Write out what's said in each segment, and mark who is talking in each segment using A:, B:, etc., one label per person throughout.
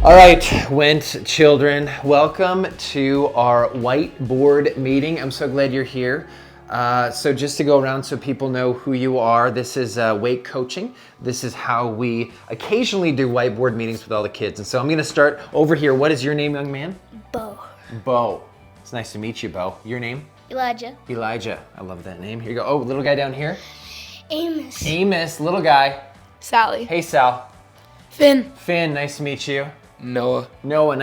A: All right, Went children, welcome to our whiteboard meeting. I'm so glad you're here. So just to go around so people know who you are, this is Wake Coaching. This is how we occasionally do whiteboard meetings with all the kids. And so I'm gonna start over here. What is your name, young man?
B: Bo.
A: Bo. It's nice to meet you, Bo. Your name?
B: Elijah.
A: Elijah. I love that name. Here you go. Oh, little guy down here?
B: Amos.
A: Amos, little guy.
C: Sally.
A: Hey, Sal.
C: Finn.
A: Finn, nice to meet you.
C: Noah.
A: Noah,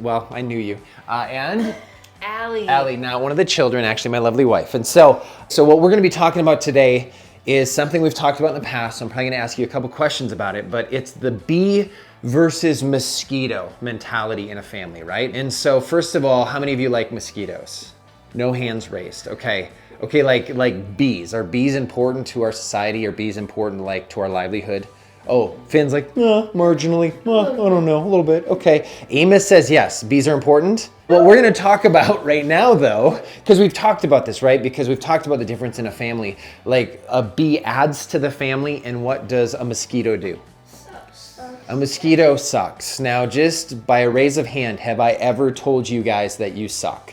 A: well, I knew you. And?
B: Allie.
A: Allie, now one of the children, actually my lovely wife. And so what we're gonna be talking about today is something we've talked about in the past. So I'm probably gonna ask you a couple questions about it, but it's the bee versus mosquito mentality in a family, right? And so first of all, how many of you like mosquitoes? No hands raised, okay. Okay, like bees. Are bees important to our society? Are bees important like to our livelihood? Oh, Finn's like, marginally, I don't know, a little bit, okay. Amos says yes, bees are important. What we're gonna talk about right now though, because we've talked about this, right? Because we've talked about the difference in a family. Like a bee adds to the family, and what does a mosquito do?
B: Sucks.
A: A mosquito sucks. Now just by a raise of hand, have I ever told you guys that you suck?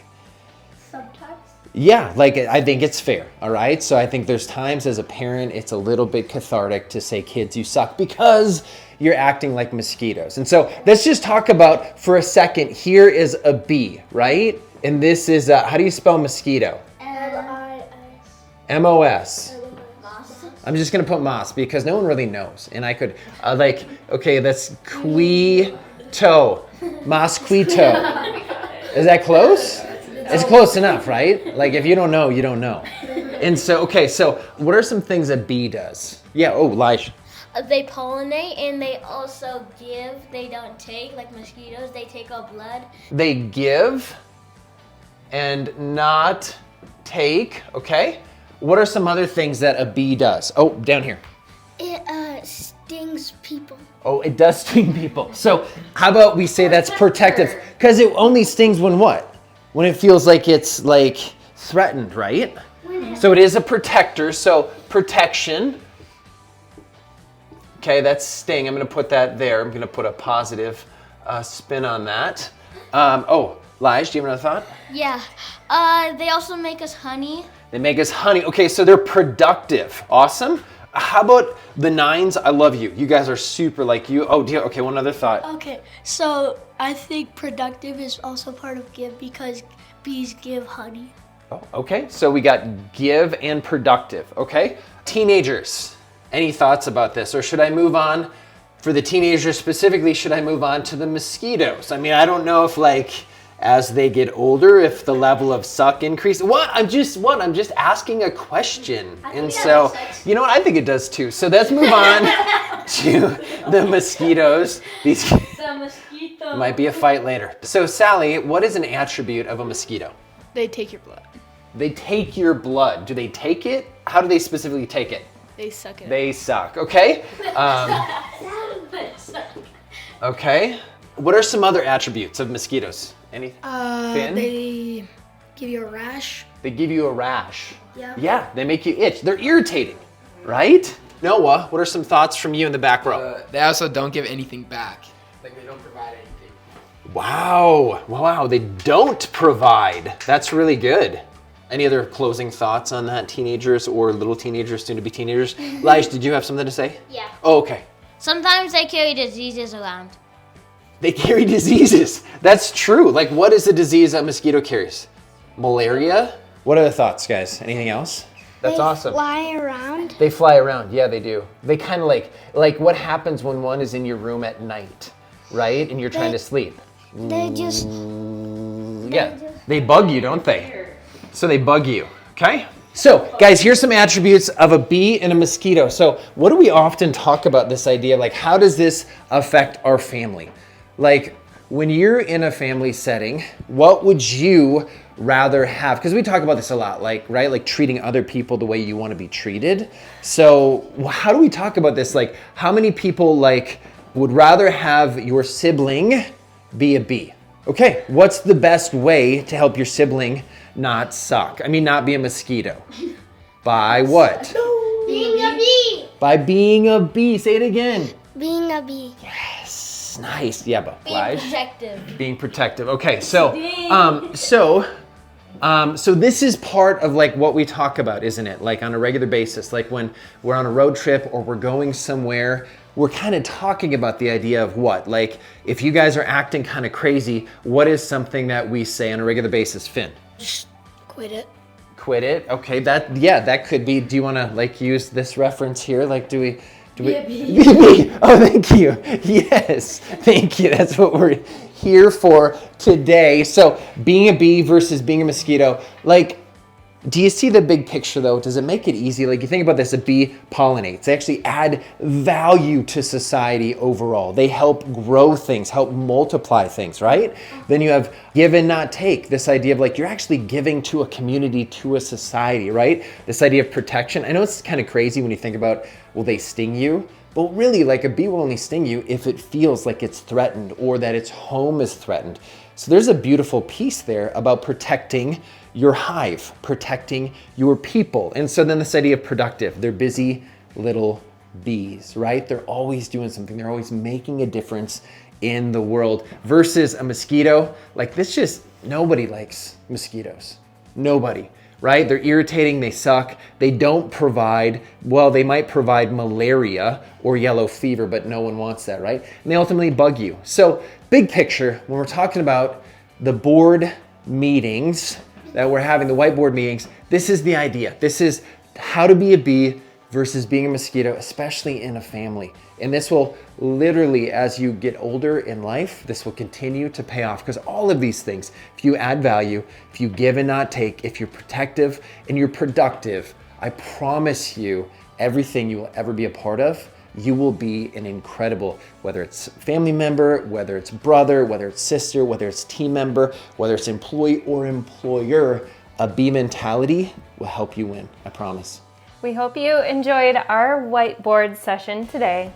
A: Yeah, like I think it's fair, all right? So I think there's times as a parent, it's a little bit cathartic to say, kids, you suck because you're acting like mosquitoes. And so let's just talk about for a second, here is a bee, right? And this is, how do you spell mosquito?
B: M-I-S.
A: M-O-S.
B: Moss.
A: I'm just gonna put moss because no one really knows. And I could, okay, that's quito, mosquito. Is that close? It's close enough, right? Like if you don't know, you don't know. And so, okay, so what are some things a bee does? Yeah, Lige.
B: They pollinate and they also give, they don't take, like mosquitoes, they take our blood.
A: They give and not take, okay? What are some other things that a bee does? Oh, down here.
B: It stings people.
A: Oh, it does sting people. So how about we say that's protective? Because it only stings when what? When it feels like it's like threatened, right? So it is a protector, so protection. Okay, that's sting. I'm gonna put that there. I'm gonna put a positive spin on that. Lige, do you have another thought?
B: Yeah. They also make us honey.
A: They make us honey. Okay, so they're productive. Awesome. How about the nines? I love you. You guys are super like you. Oh, okay, one other thought.
D: Okay, so I think productive is also part of give because bees give honey.
A: Oh, okay, so we got give and productive, okay? Teenagers, any thoughts about this? Or should I move on, for the teenagers specifically, should I move on to the mosquitoes? I mean, I don't know if as they get older, if the level of suck increases. I'm just asking a question. And so, you know what, I think it does too. So let's move on to the mosquitoes. These might be a fight later. So Sally, what is an attribute of a mosquito?
C: They take your blood.
A: They take your blood. Do they take it? How do they specifically take it?
C: They suck it.
A: They suck, okay? Okay. What are some other attributes of mosquitoes? Anything? Finn?
D: They give you a rash.
A: They give you a rash.
D: Yeah.
A: Yeah, they make you itch. They're irritating, right? Noah, what are some thoughts from you in the back row?
C: They also don't give anything back. Like they don't provide anything.
A: Wow, they don't provide. That's really good. Any other closing thoughts on that, teenagers or little teenagers, soon to be teenagers? Lige, did you have something to say?
B: Yeah.
A: Oh, okay.
B: Sometimes they carry diseases around.
A: They carry diseases. That's true. Like, what is the disease that mosquito carries? Malaria? What are the thoughts, guys? Anything else? That's awesome.
D: They fly around.
A: They fly around. Yeah, they do. They kind of like what happens when one is in your room at night, right? And you're trying to sleep.
D: They just.
A: They bug you, don't they? So they bug you, okay? So, guys, here's some attributes of a bee and a mosquito. So, what do we often talk about this idea? Like, how does this affect our family? Like, when you're in a family setting, what would you rather have? Because we talk about this a lot, like, right? Like treating other people the way you want to be treated. So, how do we talk about this? Like, how many people, would rather have your sibling be a bee? Okay, what's the best way to help your sibling not suck? I mean, not be a mosquito. By what?
B: Being a bee.
A: By being a bee. Say it again.
D: Being a bee.
A: Yes. Nice. Yeah, but
B: Being protective.
A: being protective. Okay, so so this is part of like what we talk about, isn't it? Like on a regular basis, like when we're on a road trip or we're going somewhere, we're kind of talking about the idea of what? Like if you guys are acting kind of crazy, what is something that we say on a regular basis, Finn?
D: Just quit it.
A: Quit it. Okay, that could be. Do you want to like use this reference here? Like do we Oh, thank you. Yes, thank you. That's what we're here for today. So being a bee versus being a mosquito, like, do you see the big picture though? Does it make it easy? Like you think about this, a bee pollinates. They actually add value to society overall. They help grow things, help multiply things, right? Then you have give and not take. This idea of like, you're actually giving to a community, to a society, right? This idea of protection. I know it's kind of crazy when you think about, will they sting you? But really, like a bee will only sting you if it feels like it's threatened or that its home is threatened. So there's a beautiful piece there about protecting your hive, protecting your people. And so then this idea of productive, they're busy little bees, right? They're always doing something. They're always making a difference in the world versus a mosquito. Like this just, nobody likes mosquitoes. Nobody, right? They're irritating, they suck. They don't provide, well, they might provide malaria or yellow fever, but no one wants that, right? And they ultimately bug you. So big picture, when we're talking about the board meetings that we're having, the whiteboard meetings, this is the idea. This is how to be a bee versus being a mosquito, especially in a family. And this will literally, as you get older in life, this will continue to pay off because all of these things, if you add value, if you give and not take, if you're protective and you're productive, I promise you everything you will ever be a part of, you will be an incredible, whether it's family member, whether it's brother, whether it's sister, whether it's team member, whether it's employee or employer, a bee mentality will help you win, I promise.
E: We hope you enjoyed our whiteboard session today.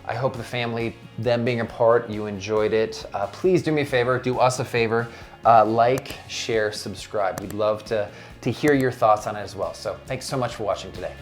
A: I hope the family, them being a part, you enjoyed it. Please do me a favor, do us a favor, like, share, subscribe. We'd love to hear your thoughts on it as well. So thanks so much for watching today.